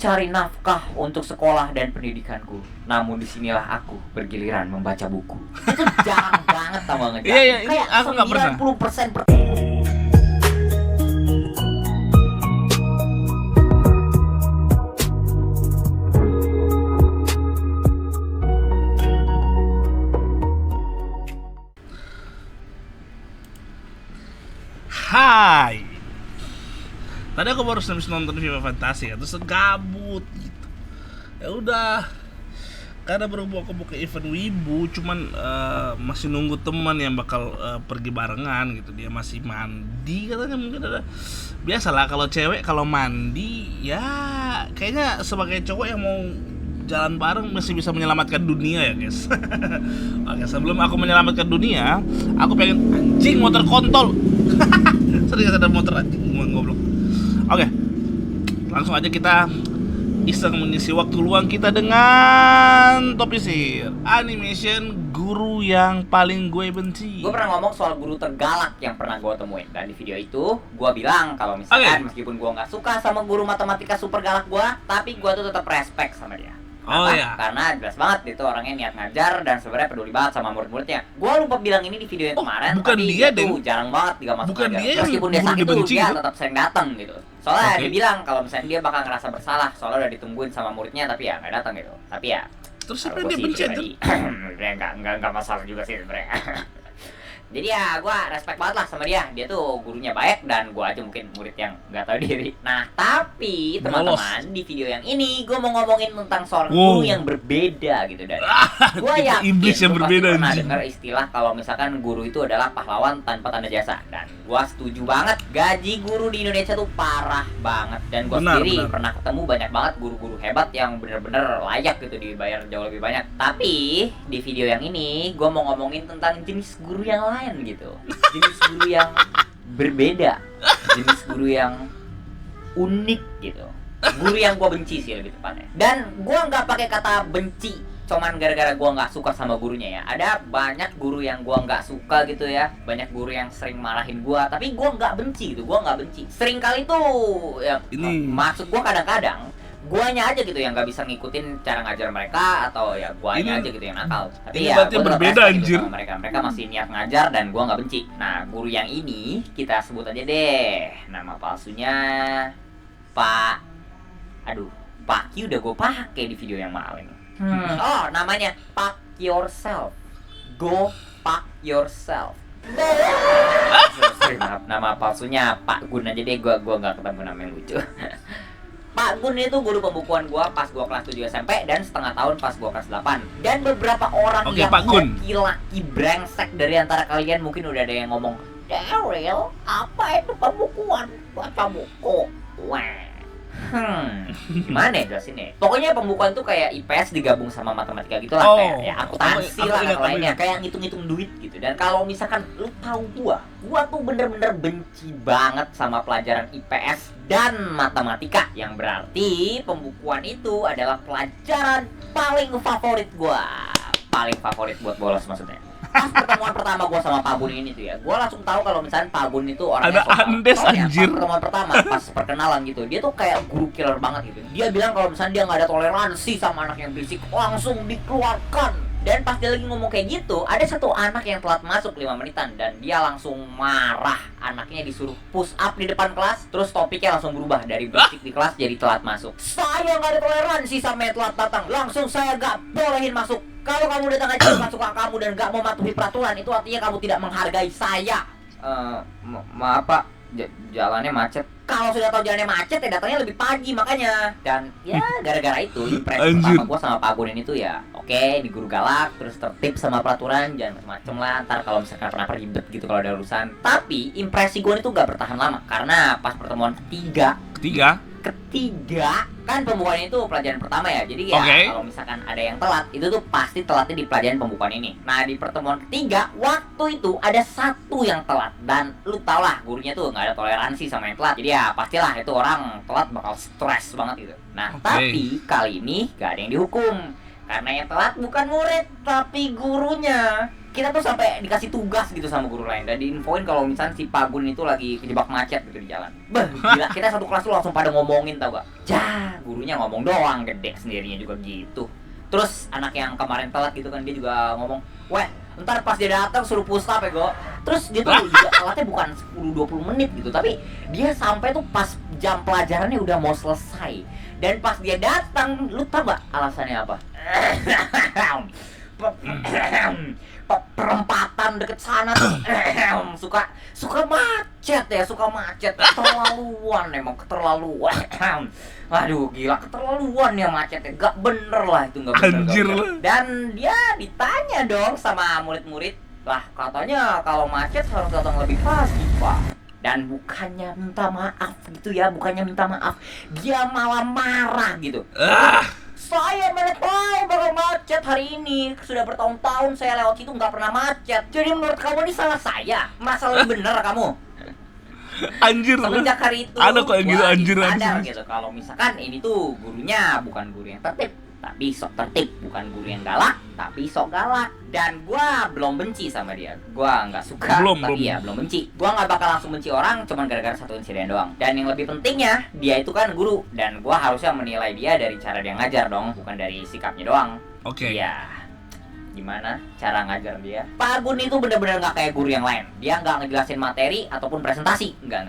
cari nafkah untuk sekolah dan pendidikanku. Namun disinilah aku bergiliran membaca buku. Itu jarang banget tau gak ngejalanin. Iya, Kayak aku nggak pernah. 90% Hai. Tadi aku baru habis nonton film fantasi ya, terus gabut gitu. Ya udah. Karena berhubung aku buka event Wibu, cuman masih nunggu teman yang bakal pergi barengan gitu. Dia masih mandi katanya, mungkin ada. Biasalah kalau cewek kalau mandi ya kayaknya sebagai cowok yang mau jalan bareng masih bisa menyelamatkan dunia ya guys. Oke, sebelum aku menyelamatkan dunia, aku pengen anjing motor kontol. Sering ada motor anjing goblok. Oke, langsung aja kita iseng mengisi waktu luang kita dengan topik sihir animation guru yang paling gue benci. Gue pernah ngomong soal guru tergalak yang pernah gue temuin. Dan di video itu gue bilang kalau misalkan meskipun gue gak suka sama guru matematika super galak gue, tapi gue tuh tetap respect sama dia. Oh iya. Karena jelas banget itu orangnya niat ngajar dan sebenarnya peduli banget sama murid-muridnya. Gue lupa bilang ini di video yang kemarin, bukan tapi dia itu deh. jarang banget dia masuk Bukan ngajar. dia yang Meskipun dia guru sakit tuh dibenci dia gitu? tetap sering datang gitu. Soalnya Oke. dia bilang kalau misalnya dia bakal ngerasa bersalah soalnya udah ditungguin sama muridnya tapi ya nggak datang gitu. Tapi ya Terus siapa kalau yang dia gua benci sih aja? sebenarnya nggak masalah juga sih sebenarnya. Jadi ya gue respect banget lah sama dia. Dia tuh gurunya baik dan gue aja mungkin murid yang nggak tahu diri. Nah tapi teman-teman di video yang ini gue mau ngomongin tentang seorang guru yang berbeda gitu. Dan gue yakin Iblis yang lu berbeda, pasti pernah anjing. dengar istilah kalau misalkan guru itu adalah pahlawan tanpa tanda jasa. Dan gue setuju banget, gaji guru di Indonesia tuh parah banget. Dan gue sendiri pernah ketemu banyak banget guru-guru hebat yang bener-bener layak gitu dibayar jauh lebih banyak. Tapi di video yang ini gue mau ngomongin tentang jenis guru yang lain gitu, jenis guru yang berbeda, jenis guru yang unik gitu, guru yang gue benci sih lebih tepatnya. Dan gue nggak pakai kata benci cuman gara-gara gue nggak suka sama gurunya ya. Ada banyak guru yang gue nggak suka gitu ya, banyak guru yang sering marahin gue, tapi gue nggak benci gitu, gue nggak benci. Sering kali tuh ya, maksud gue kadang-kadang guanya aja gitu yang nggak bisa ngikutin cara ngajar mereka, atau ya guanya aja gitu yang nakal. Tapi ya gue berbeda anjir gitu sama mereka masih niat ngajar dan gue nggak benci. Nah guru yang ini kita sebut aja deh nama palsunya Pak Q udah gue pakai di video yang malam ini. Oh namanya Pak Yourself, Go Pak Yourself. Sorry, maaf, nama palsunya Pak Gun aja deh, gue nggak ketemu nama yang lucu. Pak Gun itu guru pembukuan gua pas gua kelas 7 SMP dan setengah tahun pas gua kelas 8. Dan beberapa orang yang laki-laki brengsek dari antara kalian mungkin udah ada yang ngomong, Daryl, apa itu pembukuan? Baca buku. Wah. Gimana ya jelasinnya? Pokoknya pembukuan tuh kayak IPS digabung sama matematika gitu lah, kayak ya akuntansi lah atau lainnya, kayak ngitung-ngitung duit gitu. Dan kalau misalkan lu tahu gua tuh bener-bener benci banget sama pelajaran IPS dan matematika, yang berarti pembukuan itu adalah pelajaran paling favorit gua. Paling favorit buat bolos maksudnya. Pas pertemuan pertama gue sama Pak Gun ini tuh ya, gue langsung tahu kalau misalnya Pak Gun itu orangnya ada Andes anjir. Pas pertemuan pertama, pas perkenalan gitu, dia tuh kayak guru killer banget gitu. Dia bilang kalau misalnya dia nggak ada toleransi sama anak yang berisik, langsung dikeluarkan. Dan pas dia lagi ngomong kayak gitu, ada satu anak yang telat masuk 5 menitan dan dia langsung marah. Anaknya disuruh push up di depan kelas, terus topiknya langsung berubah dari berisik di kelas jadi telat masuk. Saya nggak ada toleransi sama yang telat datang, langsung saya nggak bolehin masuk. Kalau kamu datang aja bukan suka kamu dan gak mau mematuhi peraturan, itu artinya kamu tidak menghargai saya. Maaf Pak, jalannya macet. Kalau sudah tahu jalannya macet, ya datangnya lebih pagi makanya. Dan ya gara-gara itu impresi pertama gue sama Pak Gun ini tuh ya, oke, di guru galak, terus tertib sama peraturan, jangan macem-macem lah. Ntar kalau misalkan pernah ribet gitu kalau ada urusan. Tapi impresi gue itu gak bertahan lama, karena pas pertemuan ketiga kan pembukaan itu pelajaran pertama ya, jadi ya kalau misalkan ada yang telat itu tuh pasti telatnya di pelajaran pembukaan ini. Nah di pertemuan ketiga waktu itu ada satu yang telat, dan lu tau lah gurunya tuh nggak ada toleransi sama yang telat, jadi ya pastilah itu orang telat bakal stres banget gitu. Nah tapi kali ini gak ada yang dihukum karena yang telat bukan murid tapi gurunya. kita tuh sampai dikasih tugas gitu sama guru lain dan diinfoin kalau misalnya si Pak Gun itu lagi kejebak macet gitu di jalan. Gila, kita satu kelas tuh langsung pada ngomongin tau gak? Gurunya ngomong doang, gede sendirinya juga gitu. Terus anak yang kemarin telat gitu kan, dia juga ngomong, "Weh, ntar pas dia datang suruh push up ya, Go." Terus dia tuh juga telatnya bukan 10-20 menit gitu, tapi dia sampai tuh pas jam pelajarannya udah mau selesai. Dan pas dia datang, lu tau gak alasannya apa? Perempatan deket sana tuh suka macet ya, keterlaluan, emang keterlaluan. Aduh gila, keterlaluan ya macetnya, gak bener lah itu, gak bener. Anjir lah. Dan dia ditanya dong sama murid-murid, lah katanya kalau macet harus datang lebih pagi Pak. Dan bukannya minta maaf gitu ya, dia malah marah gitu. Saya mana tahu bakal macet hari ini. Sudah bertahun-tahun saya lewat situ nggak pernah macet. Jadi menurut kamu ini salah saya? Masa lebih bener kamu? Anjir. Semenjak hari itu ada kok yang gitu, anjir sadar gitu kalau misalkan ini tuh gurunya bukan guru yang tertib, tapi sok tertib. Bukan guru yang galak, tapi sok galak. Dan gua belum benci sama dia. Gua nggak suka, belum benci. Gua nggak bakal langsung benci orang cuman gara-gara satu insiden doang. Dan yang lebih pentingnya, dia itu kan guru, dan gua harusnya menilai dia dari cara dia ngajar dong, bukan dari sikapnya doang. Oke. Iya. Gimana cara ngajar dia? Pak Gun itu bener-bener nggak kayak guru yang lain. Dia nggak ngejelasin materi ataupun presentasi. Enggak.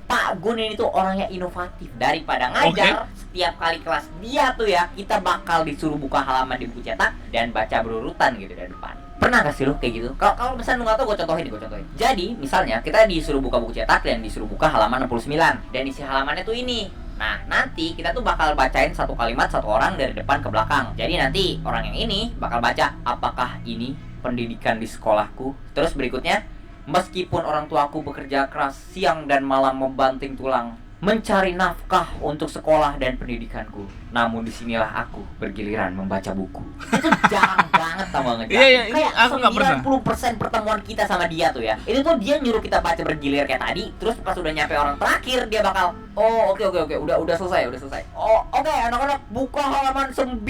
Pak Gun ini tuh orangnya inovatif. Daripada ngajar, setiap kali kelas dia tuh ya, kita bakal disuruh buka halaman di buku cetak dan baca berurutan gitu dari depan. Pernah gak sih lu kayak gitu? Kalau misalnya lu gak tau, gue contohin. Jadi misalnya kita disuruh buka buku cetak dan disuruh buka halaman 69, dan isi halamannya tuh ini. Nah nanti kita tuh bakal bacain satu kalimat satu orang dari depan ke belakang. Jadi nanti orang yang ini bakal baca, apakah ini pendidikan di sekolahku. Terus berikutnya, meskipun orang tuaku bekerja keras siang dan malam membanting tulang mencari nafkah untuk sekolah dan pendidikanku, namun disinilah aku bergiliran membaca buku. Itu jarang banget sama ngejar. Iya, kayak aku nggak pernah. 90% pertemuan kita sama dia tuh ya, itu tuh dia nyuruh kita baca bergilir kayak tadi. Terus pas udah nyampe orang terakhir, dia bakal, oh oke, udah selesai. Oh oke, anak-anak buka halaman 96.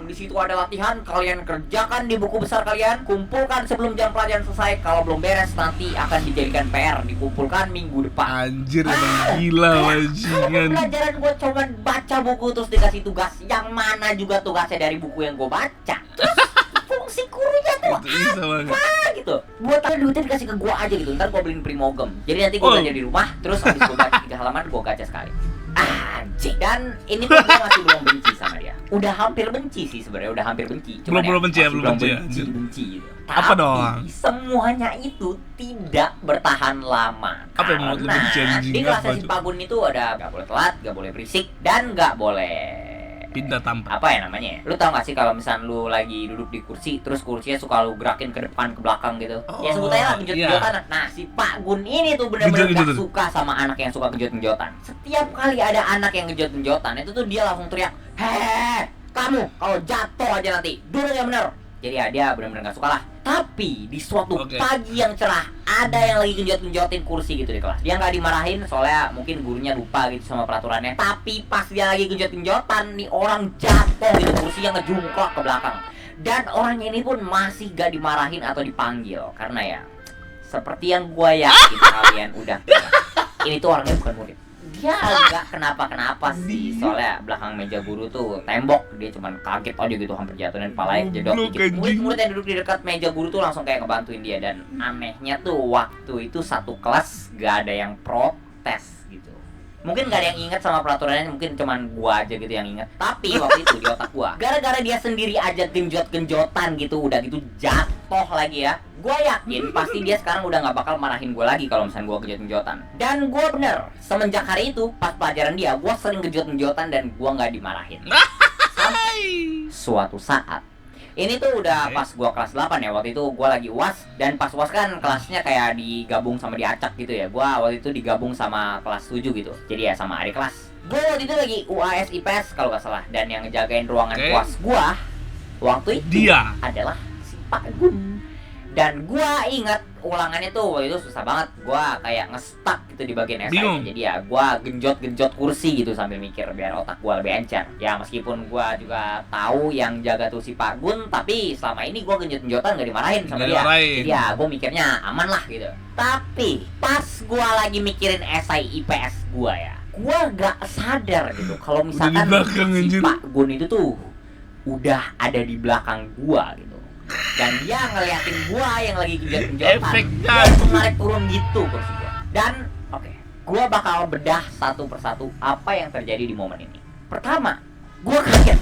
Di situ ada latihan, kalian kerjakan di buku besar kalian, kumpulkan sebelum jam pelajaran selesai. Kalau belum beres nanti akan dijadikan PR, dikumpulkan minggu depan. Anjir, emang gila bajingan. Pelajaran gue cuma baca buku terus dikasih tugas, yang mana juga tugasnya dari buku yang gue baca. Terus fungsi gurunya tuh apa gitu? Buat apa duitnya dikasih ke gue aja gitu, ntar gue beliin Primogem. Jadi nanti gue belajar di rumah, terus habis gue baca 3 halaman gue gacha sekali. Anjing. Dan ini tuh gue masih belum benci sama dia. Udah hampir benci sih sebenarnya, Cuma belum benci ya. gitu. Apa Tapi dong? semuanya itu tidak bertahan lama. Apa yang mau lu benci, anjing? Di kelasnya si Pak Gun itu ada gak boleh telat, gak boleh berisik, dan gak boleh pindah tampak. Apa ya namanya? Lu tau gak sih kalau misalnya lu lagi duduk di kursi, terus kursinya suka lu gerakin ke depan ke belakang gitu? Ya sebut aja lah genjot-genjotan. Nah si Pak Gun ini tuh bener-bener gak suka sama anak yang suka genjot-genjotan. Setiap kali ada anak yang genjot-genjotan, itu tuh dia langsung teriak, "Hehehe, kamu kalau jatuh aja nanti duduk yang bener." Jadi ya dia benar-benar gak suka lah. Tapi di suatu pagi yang cerah, ada yang lagi genjot-genjotin kursi gitu di kelas. Dia gak dimarahin soalnya mungkin gurunya lupa gitu sama peraturannya. Tapi pas dia lagi genjot-genjotan, nih orang jatuh gitu, kursinya ngejungklak ke belakang. Dan orang ini pun masih gak dimarahin atau dipanggil. Karena ya, seperti yang gue yakin kalian udah kira, ini tuh orangnya bukan murid. Dia agak kenapa-kenapa sih, soalnya belakang meja guru tuh tembok, dia cuman kaget aja gitu hampir jatuh dan palanya jedok dikit. Murid-murid yang duduk di dekat meja guru tuh langsung kayak ngebantuin dia. Dan anehnya tuh waktu itu satu kelas gak ada yang protes gitu. Mungkin gak ada yang ingat sama peraturannya, mungkin cuman gua aja gitu yang ingat. Tapi waktu itu di otak gua, gara-gara dia sendiri aja genjot-genjotan gitu, udah gitu jatuh lagi ya, gua yakin pasti dia sekarang udah gak bakal marahin gua lagi kalau misalnya gua genjot-genjotan. Dan gua bener, semenjak hari itu pas pelajaran dia, gua sering genjot-genjotan dan gua gak dimarahin. Sampai suatu saat, ini tuh udah pas gua kelas 8 ya, waktu itu gua lagi UAS. Dan pas UAS kan kelasnya kayak digabung sama diacak gitu ya. Gua waktu itu digabung sama kelas 7 gitu, jadi ya sama adik kelas. Gua waktu itu lagi UAS IPS kalau gak salah. Dan yang ngejagain ruangan UAS gua waktu itu dia adalah si Pak Gun. Dan gua ingat ulangannya tuh waktu itu susah banget. Gua kayak nge-stuck gitu di bagian esainya. Jadi ya gua genjot-genjot kursi gitu sambil mikir biar otak gua lebih encer. Ya meskipun gua juga tahu yang jaga tuh si Pak Gun, tapi selama ini gua genjot-genjotan gak dimarahin sama dia. Jadi ya gua mikirnya aman lah gitu. Tapi pas gua lagi mikirin esai IPS gua ya, gua gak sadar gitu kalau misalkan si Pak Gun itu tuh udah ada di belakang gua gitu. Dan dia ngeliatin gua yang lagi genjot-genjotan, dia langsung narik turun gitu kursi gua. Dan oke, gua bakal bedah satu persatu apa yang terjadi di momen ini. Pertama, gua kaget.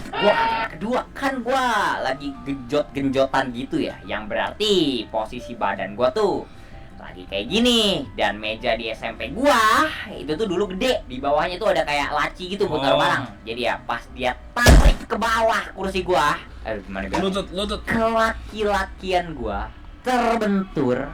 Kedua, kan gua lagi genjot-genjotan gitu ya, yang berarti posisi badan gua tuh lagi kayak gini. Dan meja di SMP gua itu tuh dulu gede, di bawahnya tuh ada kayak laci gitu buat taruh barang. Jadi ya pas dia tarik ke bawah kursi gua, aduh gimana lutut kelaki-lakian gua terbentur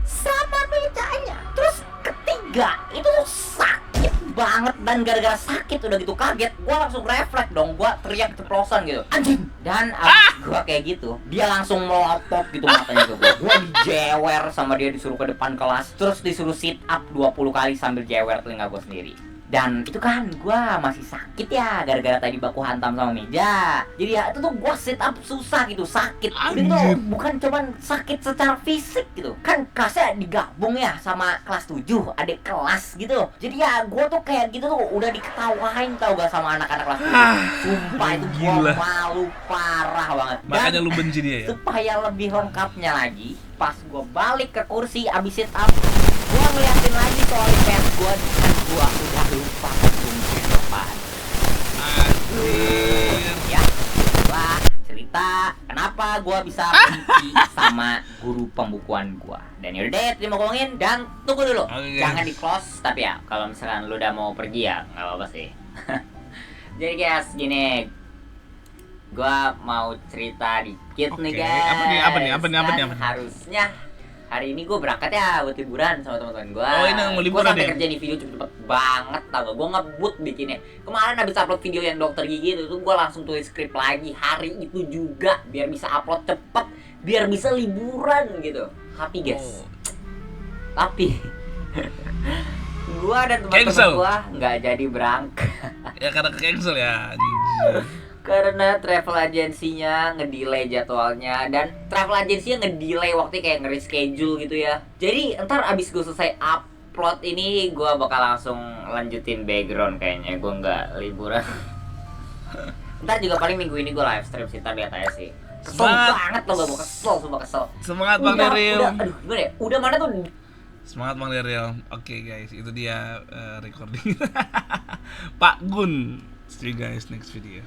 sama mejanya. Terus ketiga itu tuh sakit banget, dan gara-gara sakit udah gitu kaget, gua langsung refleks dong, gua teriak ceplosan gitu, anjing. Dan abis gua kayak gitu, dia langsung melotot gitu matanya ke gua dijewer sama dia, disuruh ke depan kelas, terus disuruh sit up 20 kali sambil jewer telinga gua sendiri. Dan itu kan gua masih sakit ya gara-gara tadi baku hantam sama meja. Jadi ya itu tuh gua sit up susah gitu, sakit. Itu bukan cuman sakit secara fisik gitu. Kan kelasnya digabung ya sama kelas 7, adik kelas gitu. Jadi ya gua tuh kayak gitu tuh udah diketawain tau gak sama anak-anak kelas 7. Sumpah itu gua malu parah banget. Makanya lu benci dia ya. Supaya lebih lengkapnya lagi, pas gua balik ke kursi abis sit up, gua ngeliatin lagi soal IPS gua, dan gua udah lupa mungkin apaan. Ya, gua cerita kenapa gua bisa benci sama guru pembukuan gua. Dan yaudah deh, terima ngomongin, dan tunggu dulu. Jangan di close, tapi ya kalau misalkan lu udah mau pergi ya nggak apa-apa sih. Jadi guys, gini, gua mau cerita dikit nih guys. Apa nih? Harusnya hari ini gue berangkat ya buat liburan sama teman-teman gue. Oh, ini mau liburan. Gue sampai kerja nih video cepet-cepet banget, tau gak? Gue ngebut bikinnya. Kemarin habis upload video yang dokter gigi itu, gue langsung tulis skrip lagi hari itu juga biar bisa upload cepet, biar bisa liburan gitu. Tapi guys, tapi gue dan teman-teman gue nggak jadi berangkat. Ya karena cancel ya. Karena travel agensinya ngedelay jadwalnya, dan travel agensinya ngedelay waktu kayak nge-reschedule gitu ya. Jadi ntar abis gue selesai upload ini, gue bakal langsung lanjutin background kayaknya. Gue nggak liburan. Ntar juga paling minggu ini gue live stream sih, ntar lihat aja sih. Kesel banget loh, gue kesel, sumpah kesel. Semangat Bang Daryl. Aduh gimana ya, udah mana tuh. Semangat Bang Daryl. Oke guys, itu dia recording. Pak Gun. See you guys next video.